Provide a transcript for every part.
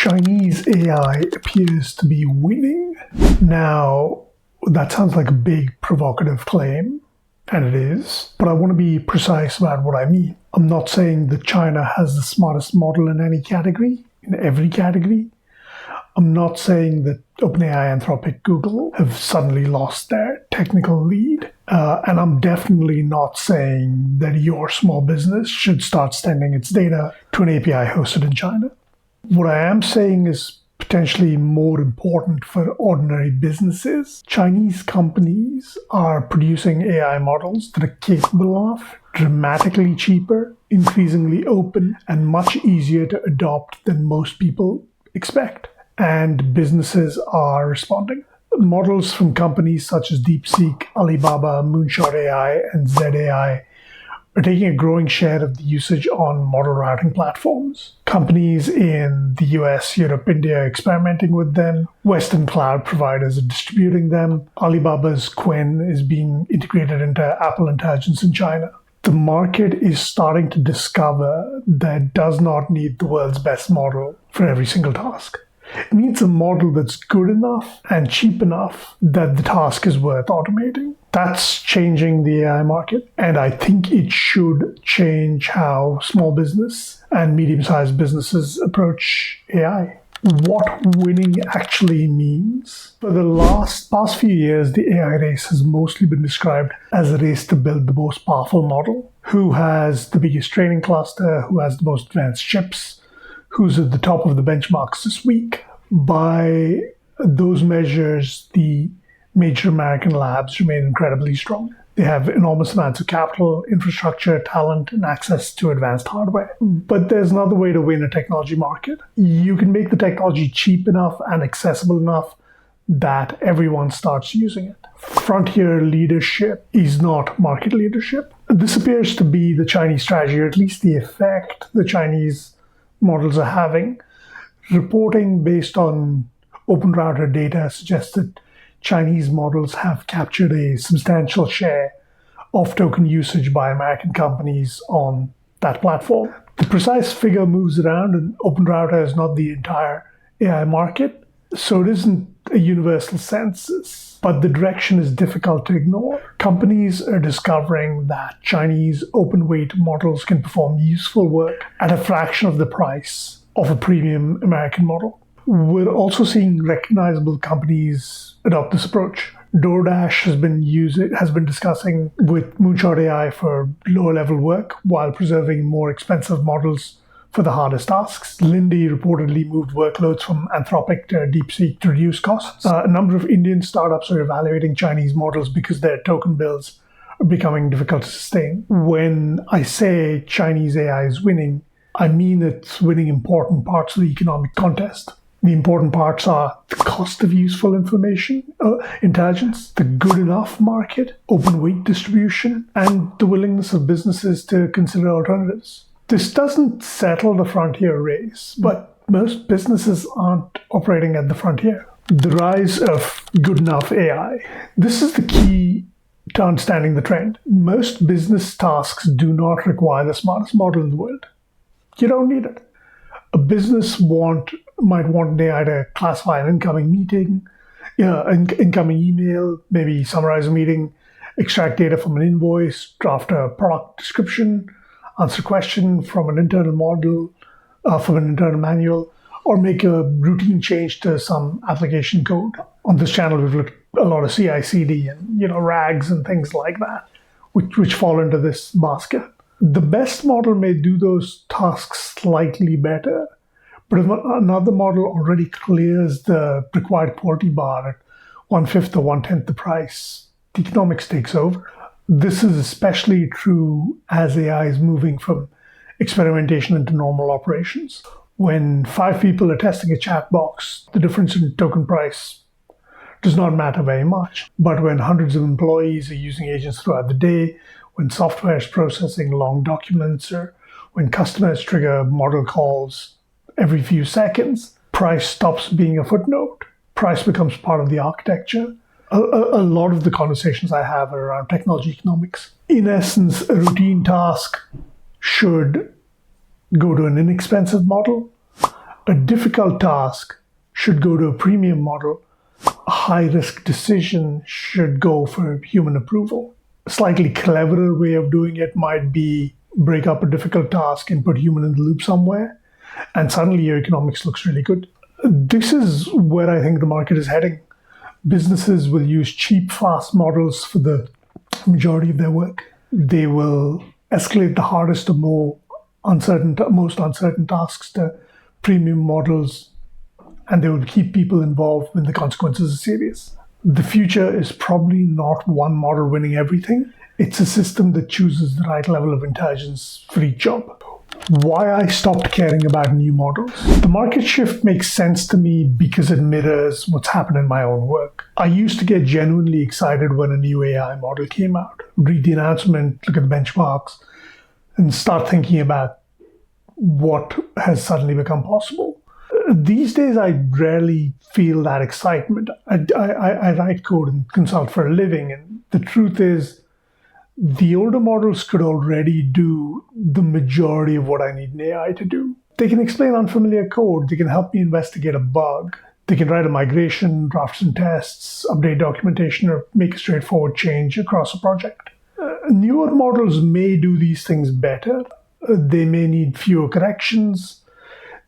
Chinese AI appears to be winning. Now, that sounds like a big provocative claim, and it is, but I want to be precise about what I mean. I'm not saying that China has the smartest model in any category, in every category. I'm not saying that OpenAI, Anthropic, Google have suddenly lost their technical lead. And I'm definitely not saying that your small business should start sending its data to an API hosted in China. What I am saying is potentially more important for ordinary businesses. Chinese companies are producing AI models that are capable of, dramatically cheaper, increasingly open, and much easier to adopt than most people expect. And businesses are responding. Models from companies such as DeepSeek, Alibaba, Moonshot AI, and ZAI are taking a growing share of the usage on model routing platforms. Companies in the US, Europe, India are experimenting with them. Western cloud providers are distributing them. Alibaba's Qwen is being integrated into Apple Intelligence in China. The market is starting to discover that it does not need the world's best model for every single task. It needs a model that's good enough and cheap enough that the task is worth automating. That's changing the AI market, and I think it should change how small business and medium-sized businesses approach AI. What winning actually means. For the past few years, the AI race has mostly been described as a race to build the most powerful model. Who has the biggest training cluster? Who has the most advanced chips? Who's at the top of the benchmarks this week? By those measures, the major American labs remain incredibly strong. They have enormous amounts of capital, infrastructure, talent, and access to advanced hardware. But there's another way to win a technology market. You can make the technology cheap enough and accessible enough that everyone starts using it. Frontier leadership is not market leadership. This appears to be the Chinese strategy, or at least the effect the Chinese models are having. Reporting based on open router data suggests that Chinese models have captured a substantial share of token usage by American companies on that platform. The precise figure moves around, and open router is not the entire AI market, so it isn't a universal census, but the direction is difficult to ignore. Companies are discovering that Chinese open weight models can perform useful work at a fraction of the price of a premium American model. We're also seeing recognizable companies adopt this approach. DoorDash has been discussing with Moonshot AI for lower level work while preserving more expensive models for the hardest tasks. Lindy reportedly moved workloads from Anthropic to DeepSeek to reduce costs. A number of Indian startups are evaluating Chinese models because their token bills are becoming difficult to sustain. When I say Chinese AI is winning, I mean it's winning important parts of the economic contest. The important parts are the cost of useful intelligence, the good enough market, open weight distribution, and the willingness of businesses to consider alternatives. This doesn't settle the frontier race, but most businesses aren't operating at the frontier. The rise of good enough AI. This is the key to understanding the trend. Most business tasks do not require the smartest model in the world. You don't need it. A business might want an AI to classify an incoming email, maybe summarize a meeting, extract data from an invoice, draft a product description, answer a question from an internal manual, or make a routine change to some application code. On this channel, we've looked at a lot of CI/CD and RAGs and things like that, which fall into this basket. The best model may do those tasks slightly better, but if another model already clears the required quality bar at 1/5 or 1/10 the price, the economics takes over. This is especially true as AI is moving from experimentation into normal operations. When 5 people are testing a chat box, the difference in token price does not matter very much. But when hundreds of employees are using agents throughout the day, when software is processing long documents, or when customers trigger model calls every few seconds, price stops being a footnote. Price becomes part of the architecture. A lot of the conversations I have are around technology economics. In essence, a routine task should go to an inexpensive model. A difficult task should go to a premium model. A high-risk decision should go for human approval. A slightly cleverer way of doing it might be break up a difficult task and put human in the loop somewhere, and suddenly your economics looks really good. This is where I think the market is heading. Businesses will use cheap, fast models for the majority of their work. They will escalate the hardest or most uncertain tasks to premium models, and they will keep people involved when the consequences are serious. The future is probably not one model winning everything. It's a system that chooses the right level of intelligence for each job. Why I stopped caring about new models. The market shift makes sense to me because it mirrors what's happened in my own work. I used to get genuinely excited when a new AI model came out. Read the announcement, look at the benchmarks, and start thinking about what has suddenly become possible. These days, I rarely feel that excitement. I write code and consult for a living, and the truth is, the older models could already do the majority of what I need an AI to do. They can explain unfamiliar code. They can help me investigate a bug. They can write a migration, draft some tests, update documentation, or make a straightforward change across a project. Newer models may do these things better. They may need fewer corrections.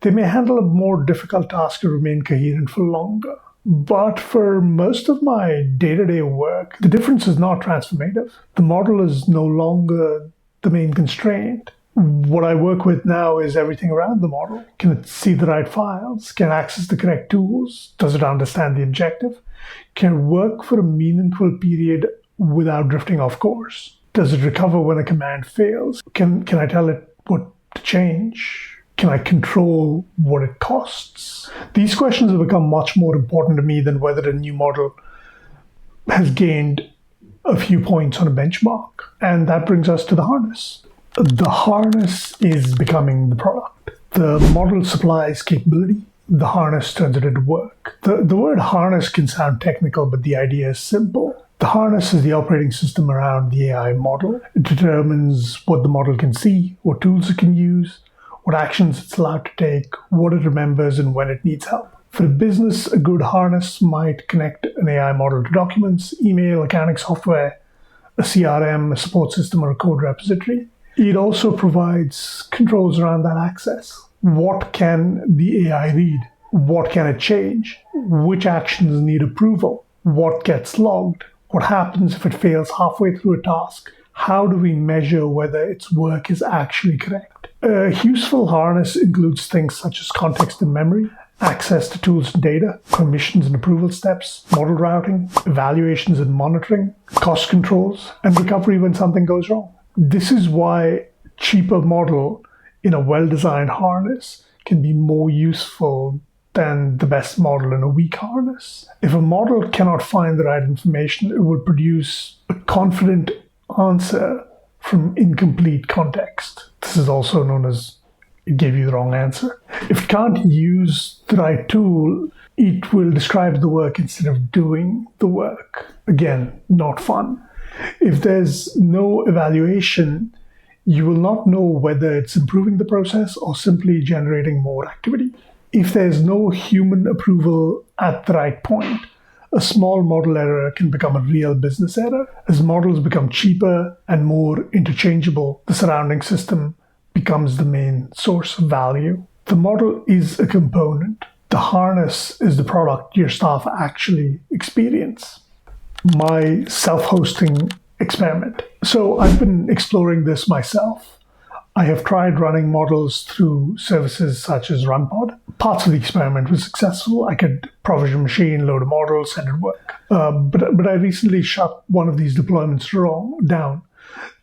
They may handle a more difficult task to remain coherent for longer. But for most of my day-to-day work, the difference is not transformative. The model is no longer the main constraint. What I work with now is everything around the model. Can it see the right files? Can it access the correct tools? Does it understand the objective? Can it work for a meaningful period without drifting off course? Does it recover when a command fails? Can I tell it what to change? Can I control what it costs? These questions have become much more important to me than whether a new model has gained a few points on a benchmark. And that brings us to the harness. The harness is becoming the product. The model supplies capability. The harness turns it into work. The word harness can sound technical, but the idea is simple. The harness is the operating system around the AI model. It determines what the model can see, what tools it can use, what actions it's allowed to take, what it remembers, and when it needs help. For a business, a good harness might connect an AI model to documents, email, accounting software, a CRM, a support system, or a code repository. It also provides controls around that access. What can the AI read? What can it change? Which actions need approval? What gets logged? What happens if it fails halfway through a task? How do we measure whether its work is actually correct? A useful harness includes things such as context and memory, access to tools and data, permissions and approval steps, model routing, evaluations and monitoring, cost controls, and recovery when something goes wrong. This is why cheaper model in a well-designed harness can be more useful than the best model in a weak harness. If a model cannot find the right information, it will produce a confident answer from incomplete context. This is also known as it gave you the wrong answer. If it can't use the right tool, it will describe the work instead of doing the work. Again, not fun. If there's no evaluation, you will not know whether it's improving the process or simply generating more activity. If there's no human approval at the right point, a small model error can become a real business error. As models become cheaper and more interchangeable, the surrounding system becomes the main source of value. The model is a component. The harness is the product your staff actually experience. My self-hosting experiment. So I've been exploring this myself. I have tried running models through services such as RunPod. Parts of the experiment were successful. I could provision a machine, load a model, send it work. But I recently shut one of these deployments down.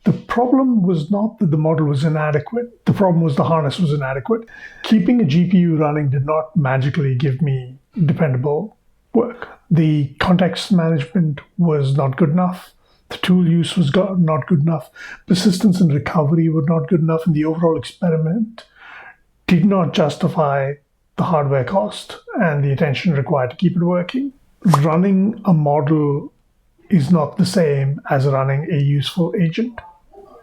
The problem was not that the model was inadequate. The problem was the harness was inadequate. Keeping a GPU running did not magically give me dependable work. The context management was not good enough. The tool use was not good enough. Persistence and recovery were not good enough, and the overall experiment did not justify the hardware cost and the attention required to keep it working. Running a model is not the same as running a useful agent.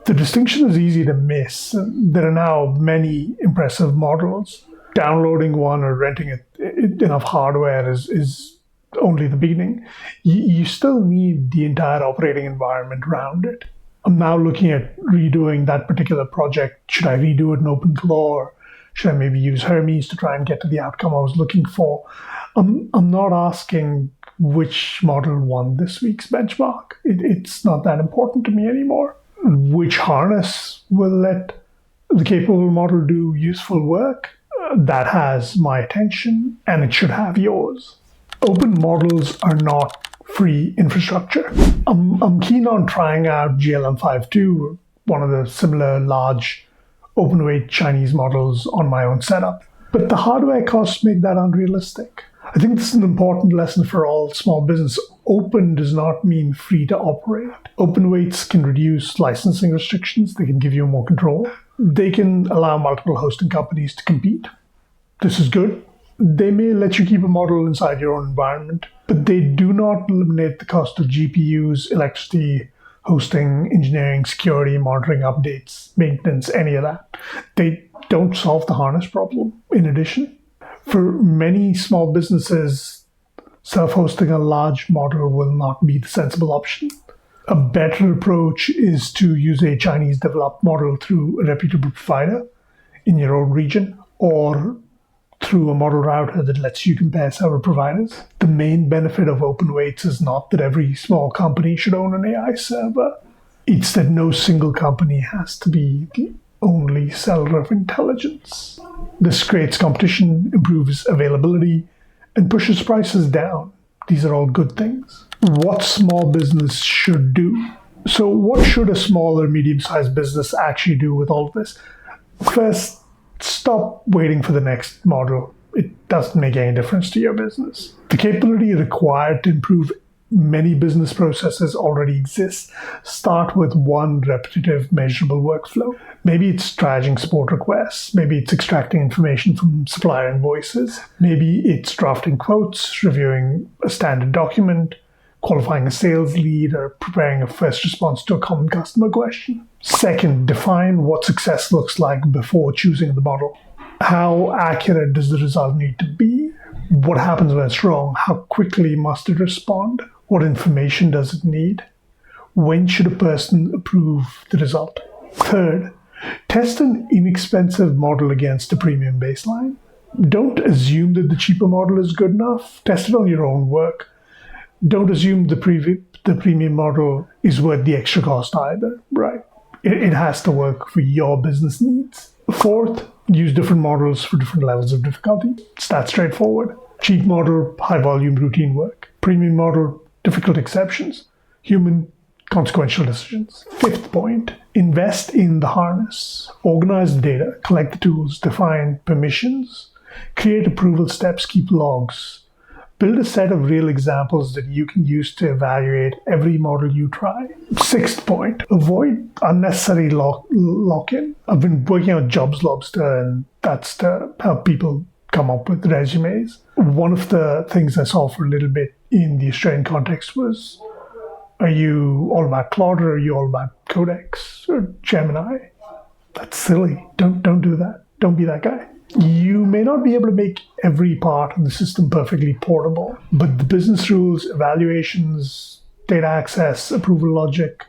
The distinction is easy to miss. There are now many impressive models, downloading one or renting enough hardware is only the beginning. You still need the entire operating environment around it. I'm now looking at redoing that particular project. Should I redo it in OpenClaw, or should I maybe use Hermes to try and get to the outcome I was looking for? I'm not asking which model won this week's benchmark. It's not that important to me anymore. Which harness will let the capable model do useful work? That has my attention, and it should have yours. Open models are not free infrastructure. I'm keen on trying out GLM-5.2, one of the similar large open-weight Chinese models, on my own setup. But the hardware costs make that unrealistic. I think this is an important lesson for all small business. Open does not mean free to operate. Open weights can reduce licensing restrictions. They can give you more control. They can allow multiple hosting companies to compete. This is good. They may let you keep a model inside your own environment, but they do not eliminate the cost of GPUs, electricity, hosting, engineering, security, monitoring, updates, maintenance, any of that. They don't solve the harness problem. In addition, for many small businesses, self-hosting a large model will not be the sensible option. A better approach is to use a Chinese-developed model through a reputable provider in your own region, or through a model router that lets you compare several providers. The main benefit of open weights is not that every small company should own an AI server. It's that no single company has to be the only seller of intelligence. This creates competition, improves availability, and pushes prices down. These are all good things. What small business should do? So what should a small or medium-sized business actually do with all of this? First, stop waiting for the next model. It doesn't make any difference to your business. The capability required to improve many business processes already exists. Start with one repetitive, measurable workflow. Maybe it's triaging support requests. Maybe it's extracting information from supplier invoices. Maybe it's drafting quotes, reviewing a standard document, qualifying a sales lead, or preparing a first response to a common customer question. Second, define what success looks like before choosing the model. How accurate does the result need to be? What happens when it's wrong? How quickly must it respond? What information does it need? When should a person approve the result? Third, test an inexpensive model against a premium baseline. Don't assume that the cheaper model is good enough. Test it on your own work. Don't assume the premium model is worth the extra cost either, right? It has to work for your business needs. Fourth, use different models for different levels of difficulty. It's that straightforward. Cheap model, high volume routine work. Premium model, difficult exceptions. Human, consequential decisions. Fifth point, invest in the harness. Organize the data, collect the tools, define permissions, create approval steps, keep logs. Build a set of real examples that you can use to evaluate every model you try. Sixth point, avoid unnecessary lock-in. I've been working on Jobs Lobster, and that's to help people come up with resumes. One of the things I saw for a little bit in the Australian context was, are you all about Claude, or are you all about Codex or Gemini? That's silly. Don't do that. Don't be that guy. You may not be able to make every part of the system perfectly portable, but the business rules, evaluations, data access, approval logic,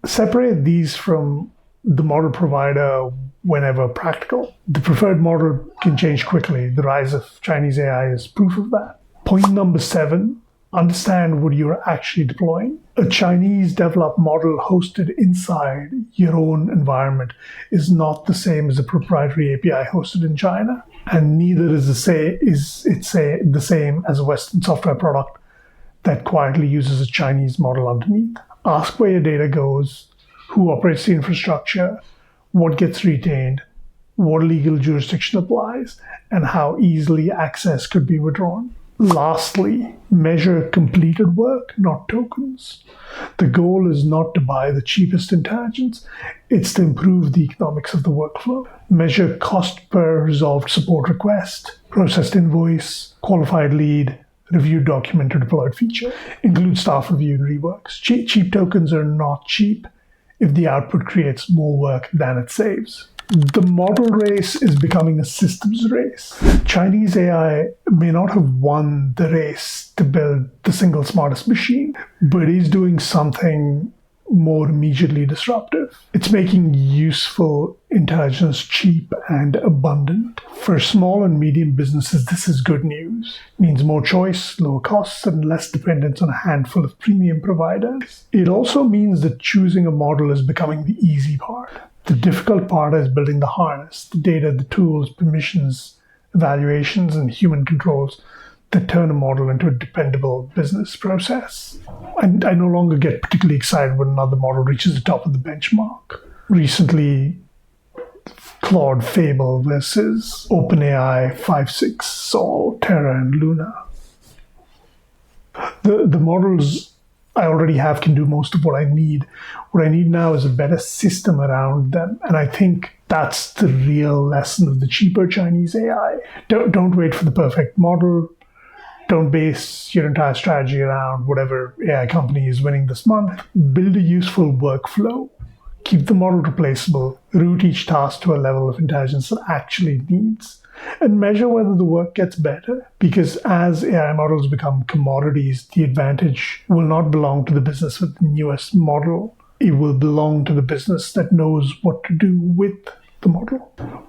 separate these from the model provider whenever practical. The preferred model can change quickly. The rise of Chinese AI is proof of that. Point number 7, understand what you're actually deploying. A Chinese developed model hosted inside your own environment is not the same as a proprietary API hosted in China, and neither is the same as a Western software product that quietly uses a Chinese model underneath. Ask where your data goes, who operates the infrastructure, what gets retained, what legal jurisdiction applies, and how easily access could be withdrawn. Lastly, measure completed work, not tokens. The goal is not to buy the cheapest intelligence, it's to improve the economics of the workflow. Measure cost per resolved support request, processed invoice, qualified lead, reviewed document, or deployed feature. Include staff review and reworks. Cheap tokens are not cheap if the output creates more work than it saves. The model race is becoming a systems race. Chinese AI may not have won the race to build the single smartest machine, but is doing something more immediately disruptive. It's making useful intelligence cheap and abundant. For small and medium businesses, this is good news. It means more choice, lower costs, and less dependence on a handful of premium providers. It also means that choosing a model is becoming the easy part. The difficult part is building the harness, the data, the tools, permissions, evaluations, and human controls that turn a model into a dependable business process. And I no longer get particularly excited when another model reaches the top of the benchmark. Recently, Claude Fable versus OpenAI 5.6 saw Terra and Luna. The models I already have can do most of what I need. What I need now is a better system around them. And I think that's the real lesson of the cheaper Chinese AI. Don't wait for the perfect model. Don't base your entire strategy around whatever AI company is winning this month. Build a useful workflow. Keep the model replaceable. Route each task to a level of intelligence it actually needs. And measure whether the work gets better. Because as AI models become commodities, the advantage will not belong to the business with the newest model. It will belong to the business that knows what to do with the model.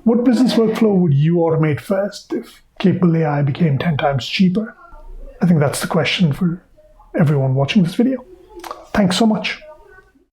What business workflow would you automate first if capable AI became 10 times cheaper? I think that's the question for everyone watching this video. Thanks so much.